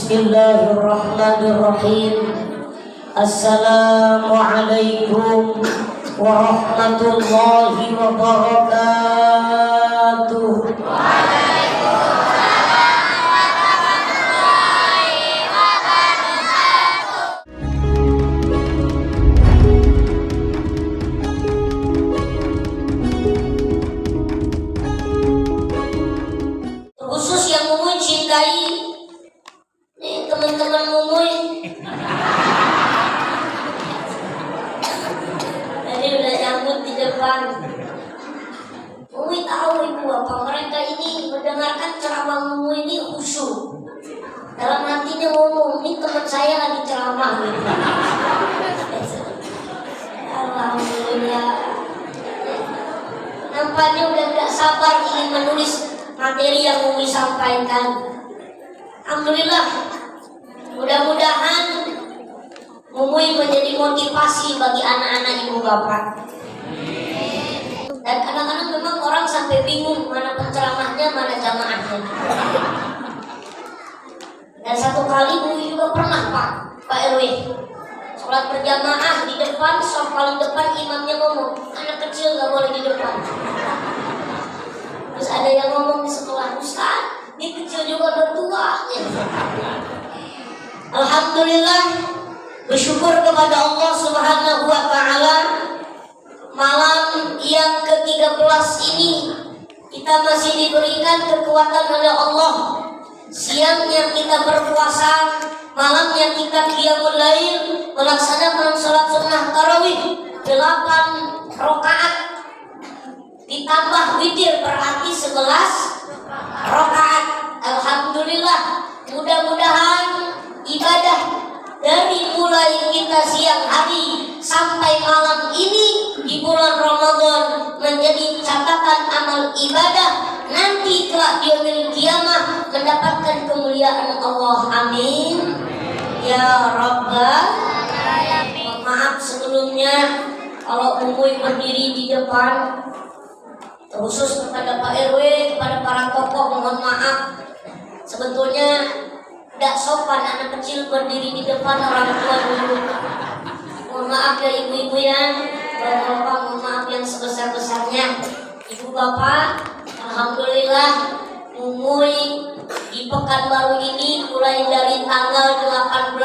Bismillahirrahmanirrahim. Assalamualaikum warahmatullahi wabarakatuh. Khusus yang Mumuy cintai, nih teman-teman Mumuy. Tadi udah nyambut di depan. Mumuy tahu ibu apa mereka ini mendengarkan ceramah Mumuy ini khusyuk. Dalam hatinya ngomong, ini teman saya lagi ceramah gitu. Alhamdulillah. Nampaknya udah gak sabar ingin menulis materi yang Mumuy sampaikan. Alhamdulillah. Mudah-mudahan Mumuy menjadi motivasi bagi anak-anak ibu bapak. Dan kadang-kadang memang orang sampai bingung mana penceramahnya, mana jamaahnya. Dan satu kali Mumuy juga pernah Pak RW sholat berjamaah di depan, sof paling depan imamnya ngomong, anak kecil gak boleh di depan. Terus ada yang ngomong di sebelah, Ustaz, ini kecil juga udah tua. Alhamdulillah, bersyukur kepada Allah Subhanahu wa Ta'ala. Malam yang ke-13 ini kita masih diberikan kekuatan oleh Allah. Siangnya kita berpuasa, malamnya kita qiyamul lail, melaksanakan sholat sunnah tarawih 8 rakaat ditambah witir, berarti 11 rakaat. Alhamdulillah, mudah-mudahan ibadah dari mulai kita siang hari sampai malam ini di bulan Ramadan menjadi catatan amal ibadah nanti kelak di yaumil qiyamah mendapatkan kemuliaan Allah. Amin ya rabbal alamin. Maaf sebelumnya kalau Mumuy berdiri di depan, khusus kepada Pak RW, kepada para tokoh mohon maaf. Sebetulnya tidak sopan anak kecil berdiri di depan orang tua dulu. Mohon maaf ya ibu-ibu ya, bapak-bapak mohon maaf yang sebesar-besarnya. Ibu bapak, alhamdulillah Mumuy di Pekanbaru ini mulai dari tanggal 18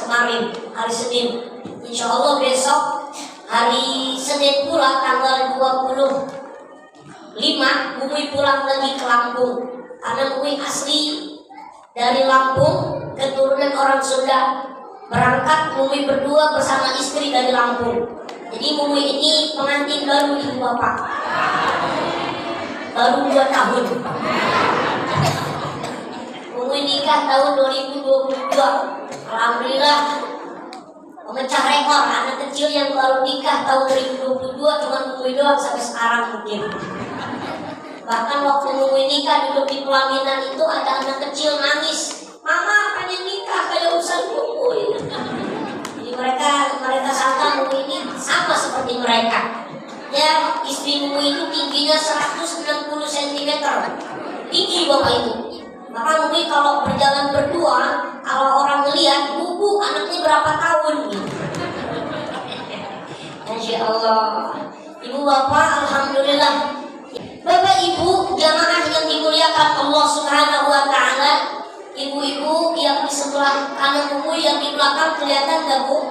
kemarin hari Senin. Insya Allah besok hari Senin pula tanggal 25 Mumuy pulang lagi ke Lampung. Karena Mumuy asli dari Lampung, keturunan orang Sunda. Berangkat Mumuy berdua bersama istri dari Lampung. Jadi Mumuy ini pengantin baru ibu bapak. Baru 2 tahun. Mumuy nikah tahun 2022. Alhamdulillah memecah rekor anak kecil yang baru nikah tahun 2022 cuma Mumuy doang sampai sekarang mungkin. Bahkan waktu Mumuy nikah duduk di pelaminan itu ada anak kecil nangis, mama pengen nikah kayak Ustaz Mumuy. Jadi mereka sangka Mumuy ini sama seperti mereka. Ya, istri Mumuy itu tingginya 160 cm, tinggi bapak itu. Maka Mumuy kalau berjalan berdua, kalau orang melihat, bu anaknya berapa tahun gitu. Masya Allah. Ibu bapak, alhamdulillah. Bapak ibu jamaah yang dimuliakan Allah Subhanahu wa Ta'ala, ibu-ibu yang di sebelah kanan Mumuy yang di belakang kelihatan gak bu?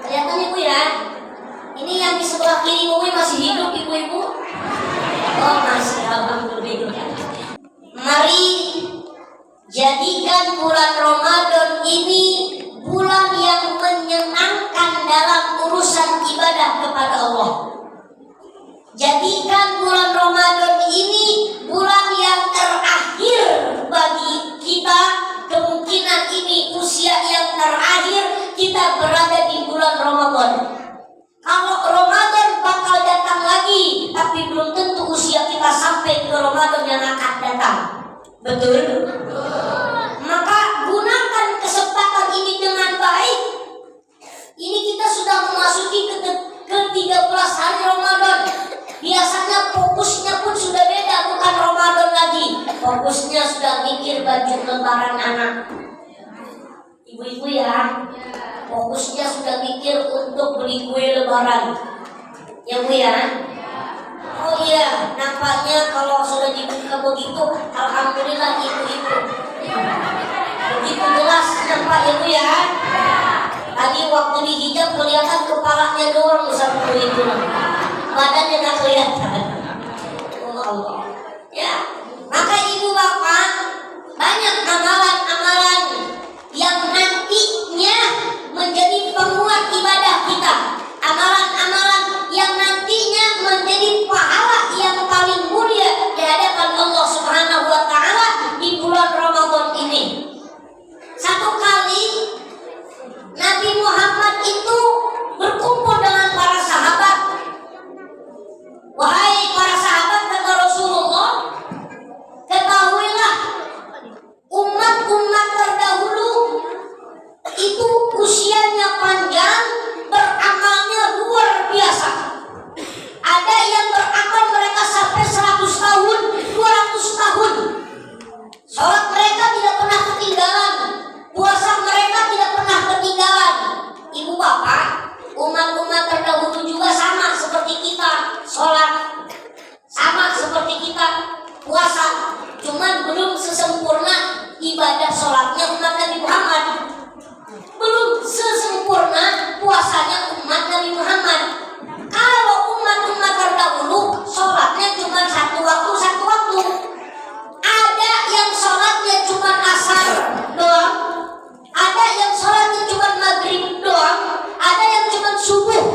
Kelihatan ibu ya? Ini yang di sebelah kiri Mumuy masih hidup ibu-ibu? Oh masih, alhamdulillah. Mari jadikan bulan Ramadan ini bulan yang menyenangkan dalam urusan ibadah kepada Allah. Jadikan bulan Ramadan ini bulan yang terakhir bagi kita. Kemungkinan ini usia yang terakhir kita berada di bulan Ramadan. Kalau Ramadan bakal datang lagi, tapi belum tentu usia kita sampai ke Ramadan yang akan datang. Betul? Maka gunakan kesempatan ini dengan baik. Ini kita sudah memasuki ke 13 hari Ramadan. Biasanya fokusnya pun sudah beda, bukan Ramadan lagi. Fokusnya sudah mikir baju lebaran lebaran anak. Ibu-ibu ya, fokusnya sudah mikir untuk beli kue lebaran. Ya Bu ya. Oh iya, nampaknya kalau sudah dibuka begitu, alhamdulillah ibu-ibu. Begitu jelas nampak ya Bu ya. Tadi waktu dihijab kelihatan kepalanya doang sama itu, badannya nggak kelihatan. Oh Allah. Ya, maka ibu bapak banyak amalan-amalan yang nantinya menjadi penguat ibadah kita, amalan-amalan yang nantinya menjadi pahala yang paling mulia di hadapan Allah Subhanahu wa taala di bulan Ramadan ini. Satu kali Nabi Muhammad itu berkumpul dengan para sahabat. Wahai para sahabat, kata Rasulullah, ketahuilah umat-umat terdahulu itu usianya panjang, beramalnya luar biasa. Ada yang beramal mereka sampai 100 tahun, 200 tahun. Sholat mereka tidak pernah ketinggalan, puasa mereka tidak pernah ketinggalan. Ibu bapak, umat-umat terdahulu juga sama seperti kita, sholat sama seperti kita, puasa, cuman belum sesempurna ibadah sholatnya umat Nabi Muhammad, belum sesempurna puasanya umat Nabi Muhammad. Kalau umat-umat terdahulu sholatnya cuma satu waktu. Ada yang sholatnya cuma asar doang, ada yang sholatnya cuma maghrib doang, ada yang cuma subuh.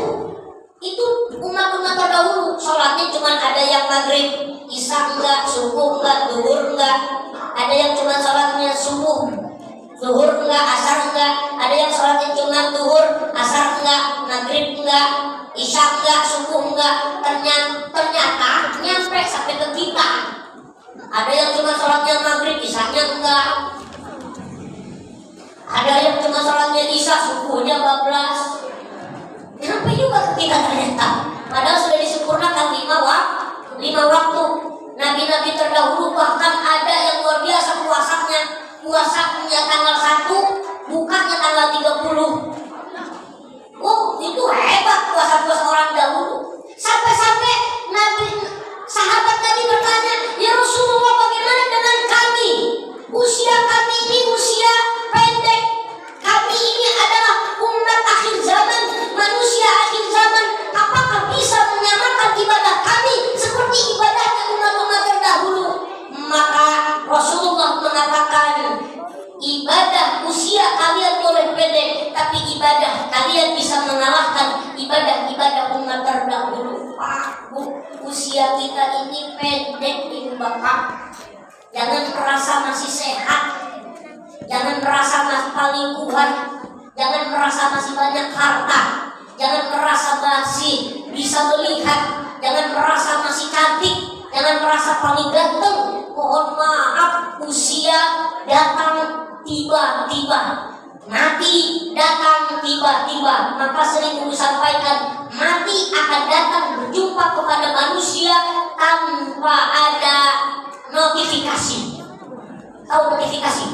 Itu umat-umat terdahulu sholatnya cuma ada yang maghrib, isya enggak, subuh enggak, zuhur enggak. Ada yang cuma sholatnya subuh, zuhur enggak, asar enggak. Ada yang sholatnya cuma zuhur, asar enggak, maghrib enggak, isya enggak, subuh enggak. Ternyata nyampe sampai ke kita. Ada yang cuma sholatnya maghrib, isyanya enggak. Ada yang cuma sholatnya isya, subuhnya bablas. Sampai juga ke kita ternyata. Padahal sudah disempurnakan 5 waktu. Nabi-nabi terdahulu bahkan ada yang luar biasa puasanya. Puasanya tanggal 1, bukanya tanggal 30. Oh, itu hebat puasa-puasa orang dahulu. Sampai-sampai sahabat Nabi bertanya, "Ya Rasulullah, bagaimana dengan kami? Usia kami ini usia pendek. Kami ini adalah umat akhir zaman, manusia akhir zaman. Apakah bisa menyamakan ibadah kami seperti ibadahnya umat-umat terdahulu?" Maka Rasulullah mengatakan, ibadah usia kalian boleh pendek, tapi ibadah kalian bisa mengalahkan ibadah-ibadah umat terdahulu. Pak, Bu, usia kita ini pendek, Ibu Bapak. Jangan merasa masih sehat, jangan merasa masih paling kuat, jangan merasa masih banyak harta, jangan merasa masih bisa melihat, jangan merasa masih cantik, jangan merasa paling ganteng. Mohon maaf, usia datang tiba-tiba, mati datang tiba-tiba. Maka sering disampaikan, mati akan datang berjumpa kepada manusia tanpa ada notifikasi. Tahu notifikasi?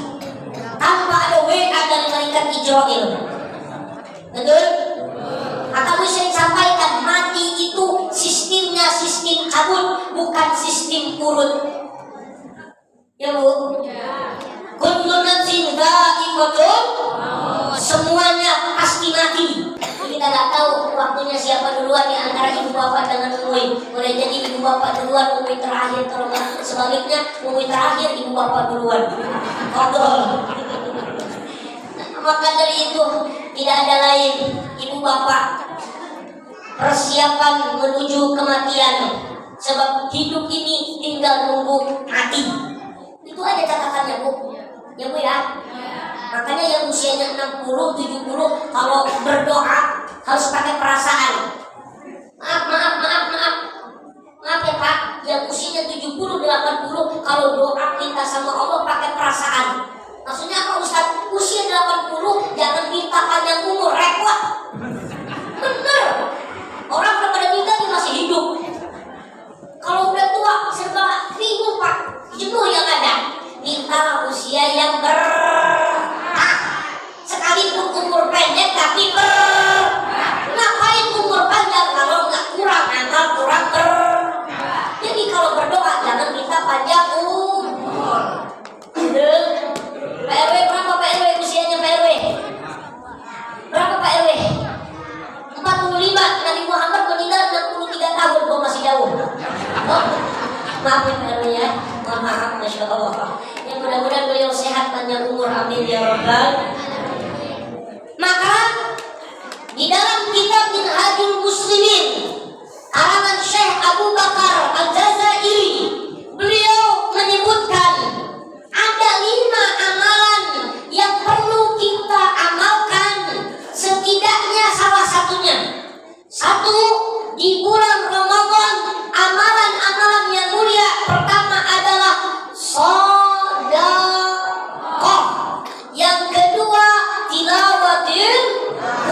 Tanpa ada WA dari malaikat Israel. Betul? Maka bisa disampaikan, mati itu sistemnya sistem kabut, bukan sistem urut. Ya Bu? Kullu nafsin dha'iqatul, semuanya pasti mati. Kita nggak tahu waktunya siapa duluan di antara ibu bapak dengan umui. Boleh jadi ibu bapak duluan, umui terakhir, kalau sebaliknya umui terakhir, ibu bapak duluan. Kodol. Maka dari itu tidak ada lain, ibu bapak, persiapan menuju kematian. Sebab hidup ini tinggal nunggu mati. Itu aja catatannya Bu. Ya Bu ya. Makanya yang usianya 60, 70 kalau berdoa harus pakai perasaan. Maaf ya Pak, yang usianya 70, 80 kalau doa minta sama Allah pakai perasaan. Maksudnya apa Ustaz? Usia 80 jangan minta panjang umur, repot. Bener. Orang udah pada minta dia masih hidup. Kalau udah tua serba bingung Pak, jenuh yang ada. Minta usia yang panjang umur, amin ya rabbal. Maka di dalam kitab Minhajul Muslimin karangan Syekh Abu Bakar Al-Jazairi, beliau menyebutkan ada 5 amalan yang perlu kita amalkan, setidaknya salah satunya. Satu, di bulan Ramadan amalan-amalan yang mulia pertama adalah sedekah. Yang kedua, tilawatil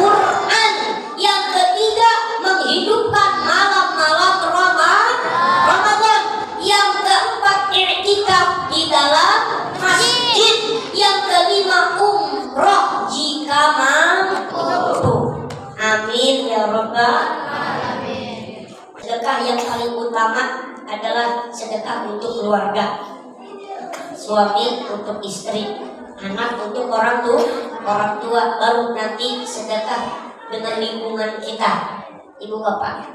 Quran. Yang ketiga, menghidupkan malam-malam Ramadan. Yang keempat, i'tikaf di dalam masjid. Yang kelima, umroh jika mampu. Amin ya rabbal alamin. Sedekah yang paling utama adalah sedekah untuk keluarga. Suami untuk istri, anak untuk orang tua, baru nanti sedekah dengan lingkungan kita, ibu bapak.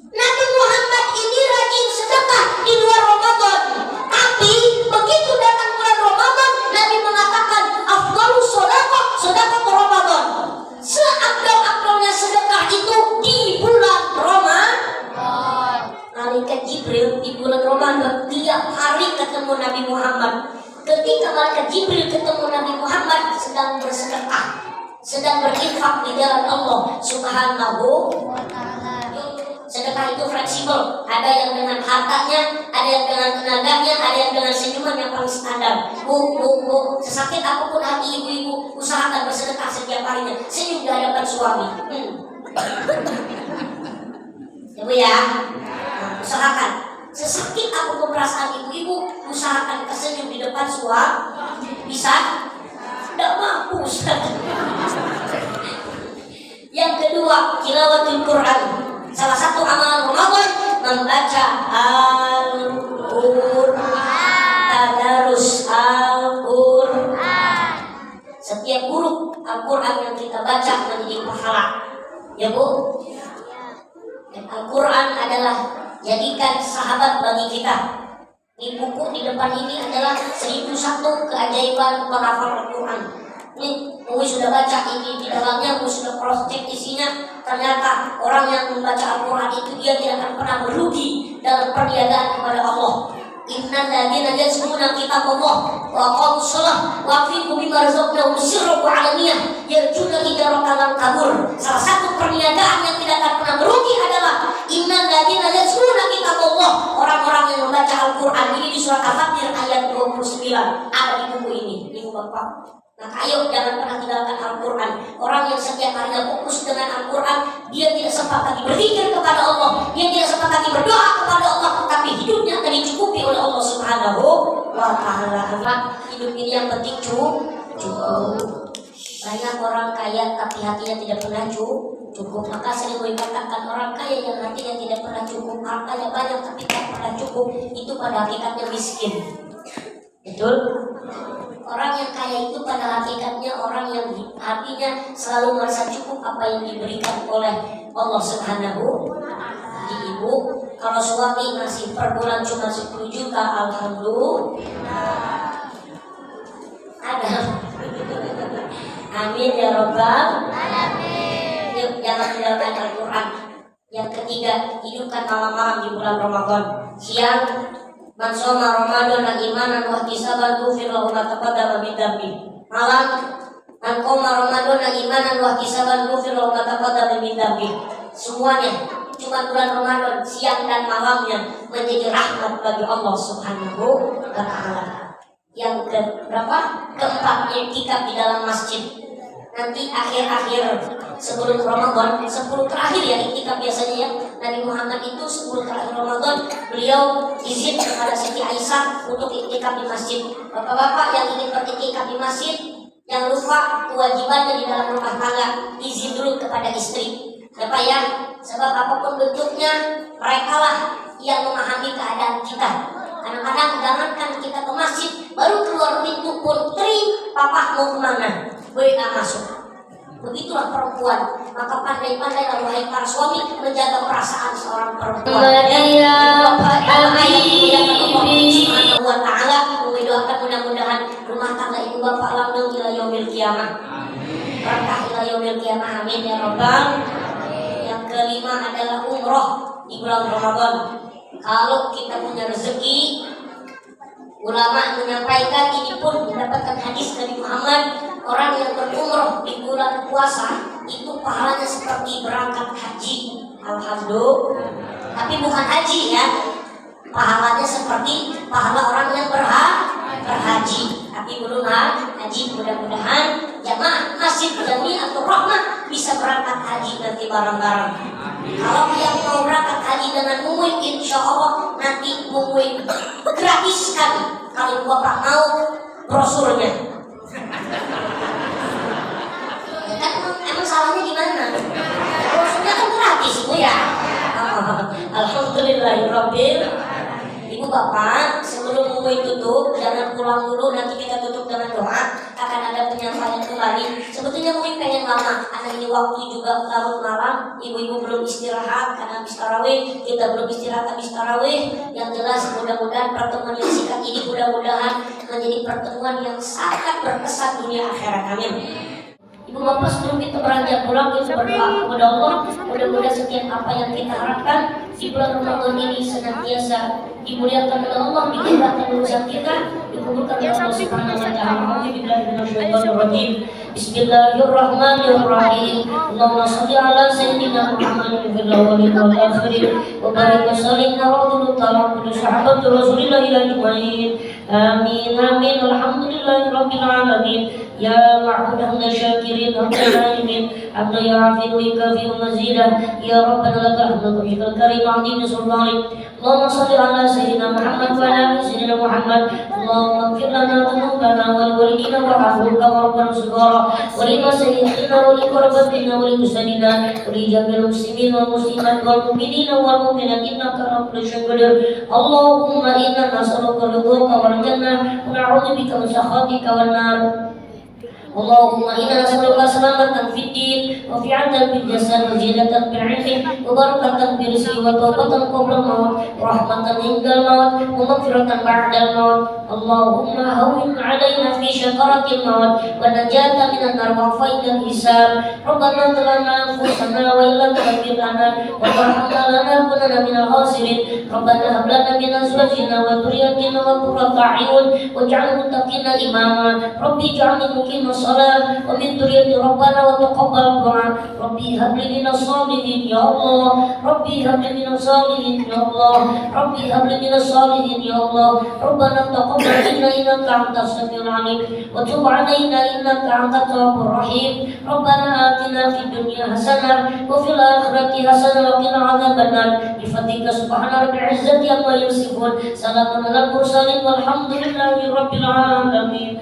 Nabi Muhammad ini rajin sedekah di luar Ramadan, tapi begitu datang bulan Ramadan, Nabi mengatakan afdhalus shadaqah sedekah Ramadan. Seabdal-abdalnya sedekah itu di bulan Ramadan. Malaikat Jibril di bulan Ramadan tiap hari ketemu Nabi Muhammad. Ketika malaikat Jibril ketemu Nabi Muhammad sedang bersedekah, sedang berinfak di jalan Allah Subhanahu wa ta'ala. Sedekah itu fleksibel, ada yang dengan hartanya, ada yang dengan tenaganya, ada yang dengan senyuman yang paling standar. Bu, sesakit apapun hati ibu-ibu, usahakan bersedekah setiap harinya, senyum di hadapan suami. Ibu ya, usahakan. Sesakit apapun perasaan ibu-ibu, usahakan tersenyum di depan suami. Bisa? Tidak mampu. Yang kedua, tilawatul Quran. Salah satu amalan Ramadan membaca Al-Quran, tadarus Al-Quran. Setiap huruf Al-Quran yang kita baca menjadi pahala. Ya Bu? Dan Al-Quran adalah jadikan sahabat bagi kita. Di buku di depan ini adalah 1001 keajaiban penghafal Al-Quran. Ini Uwi sudah baca ini di dalamnya, Uwi sudah cross check isinya. Ternyata orang yang membaca Al-Quran itu dia tidak akan pernah merugi dalam perniagaan kepada Allah. Innal ladzina yazkuruna kitabullah wa aqamus shalah wa anfaqu mimma razaqnahum sirran wa 'alaniyah yarjuna tijaratan lan tabur. Salah satu perniagaan yang tidak akan pernah merugi adalah innal ladzina yazkuruna kitabullah, orang-orang yang membaca Al-Quran. Ini di surat Al-Fatir ayat 29, ada di buku ini, Ibu Bapak. Maka ayo jangan pernah tinggalkan Al-Quran. Orang yang setiap harinya fokus dengan Al-Quran, dia tidak sempat lagi berzikir kepada Allah, dia tidak sempat lagi berdoa kepada Allah, tapi hidupnya akan dicukupi oleh Allah Subhanahu wa ta'ala. Hidup ini yang penting cukup. Banyak orang kaya tapi hatinya tidak pernah cukup. Maka sering dikatakan orang kaya yang hatinya tidak pernah cukup, hartanya banyak tapi tidak pernah cukup, itu pada hakikatnya miskin. Betul? Orang yang kaya itu pada hakikatnya orang yang hatinya selalu merasa cukup apa yang diberikan oleh Allah Subhanahu. Jadi ibu, kalau suami ngasih per bulan cuma 10 juta, alhamdulillah. Ada. Amin ya rabbal alamin. Yuk, jangan tinggalkan Al-Quran. Yang ketiga, hidupkan malam-malam di bulan Ramadan. Siang, man shoma Ramadan imanan wa ihtisaban ghufira lahu ma taqaddama min dhanbi. Malam, man qoma Ramadan imanan wa ihtisaban ghufira lahu ma taqaddama min dhanbi. Semuanya cuma bulan Ramadan, siang dan malamnya menjadi rahmat bagi Allah Subhanahu wa ta'ala. Yang keberapa? Keempat, i'tikaf di dalam masjid. Nanti akhir-akhir sebelum Ramadan, 10 terakhir ya i'tikaf biasanya ya. Nabi Muhammad itu 10 terakhir Ramadan beliau izin kepada Siti Aisyah untuk i'tikaf di masjid. Bapak-bapak yang ingin beriktikaf di masjid, jangan lupa kewajibannya di dalam rumah tangga, izin dulu kepada istri. Ya Pak ya, sebab apapun bentuknya mereka lah yang memahami keadaan kita. Kadang-kadang jangankan kita ke masjid, baru keluar pintu pun papa mau kemana? Boleh gak masuk. Begitulah perempuan. Maka pandai-pandai wahai para suami menjaga perasaan seorang perempuan. Doakan mudah-mudahan rumah tangga ibu bapak langgeng ila yaumil qiyamah. Berkah ila yaumil qiyamah, amin ya rabbal. Yang kelima adalah umroh di bulan Ramadan. Kalau kita punya rezeki, ulama menyampaikan ini pun mendapatkan hadis dari Muhammad, orang yang berumroh di bulan puasa itu pahalanya seperti berangkat haji. Alhamdulillah. Tapi bukan haji ya. Pahalanya seperti pahala orang yang berhaji. Tapi belum haji. Mudah-mudahan jamaah Masjid Jami atau Rahmah bisa berangkat haji nanti bareng-bareng. Kalau yang mau berangkat haji dengan Mumuy, insya Allah nanti Mumuy gratiskan. Kalau bapak mau brosurnya. Ya kan emang salahnya gimana? Brosurnya kan gratis Bu ya. Alhamdulillahirabbil. Ibu bapak, sebelum Mumuy tutup, jangan pulang dulu, nanti kita tutup dengan doa. Akan ada penyampaian kembali. Sebetulnya Mumuy pengen lama, karena ini waktu juga larut malam. Ibu-ibu belum istirahat karena habis tarawih, kita belum istirahat habis tarawih. Yang jelas mudah-mudahan pertemuan yang singkat ini mudah-mudahan menjadi pertemuan yang sangat berkesan dunia akhirat. Amin. Ibu bapak, sebelum kita beranjak pulang, kita berdoa kepada Allah. Mudah-mudahan setiap apa yang kita harapkan di bulan Ramadan ini senantiasa dimuliakan oleh Allah, dijauhkan urusan kita, dikabulkan oleh Allah Subhanahu wa taala. Bismillahirrahmanirrahim. Allahumma shalli ala sayyidina Muhammadin fil awwalin wal akhirin wa barik wa sallim ala kulli sahabati Rasulillah ajmain. Amin amin. Alhamdulillahirabbil alamin. Ya ma'bud hamda syakirin hamda naimin hamda ya afidu ikafi mazidah. Ya rabbana lakal hamdu bihil karim azim sultanik. Allahumma salli ala sayyidina Muhammad wa ala sayyidina Muhammad. Allahumma ighfir lana dhunubana wa liwalidina warhamhum kama rabbana shighara wa li masayyikhina wa li qarabatina wa li musadina wa li jami'il muslimin wal muslimat wal mu'minina wal mu'minat innaka ala kulli syai'in qadir. Allahumma inna nas'aluka ridhaka wal jannah wa na'udzu bika min sakhatika wan nar. Allahumma inna nas'aluka salamatan fid din wa fi'atan fil jasad wa ziyadatan fil 'ilmi wa barakatan fil rizqi wa tawbatan qabla al-maut wa rahmatan indal maut wa maghfiratan ba'dal maut. Allahumma hawwin 'alaina fi syakaratil maut wa najatan minan nar wa faidal hisab. Rabbana zalamna anfusana wa illam taghfir lana wa tarhamna lanakunanna minal khasirin. Rabbana hab lana min azwajina wa dhurriyyatina qurrata a'yun waj'alna muttaqina imama. Rabbi ij'alni muqimas salat wa min dzurriyyati rabbana wa taqabbal du'a. Rabbi hab li minas salihin ya Allah. Rabbi hab li minas salihin ya Allah. Rabbi hab li minas salihin ya Allah. Rabbana taqabbal minna innaka antas samiul 'alim wa tub 'alaina innaka antat tawwabur rahim. Rabbana atina fid dunya hasanah wa fil akhirati hasanah wa qina adzabannar. Bi fadlika subhana rabbil 'izzati amma yasifun. Salamun alal mursalin walhamdulillahi rabbil alamin.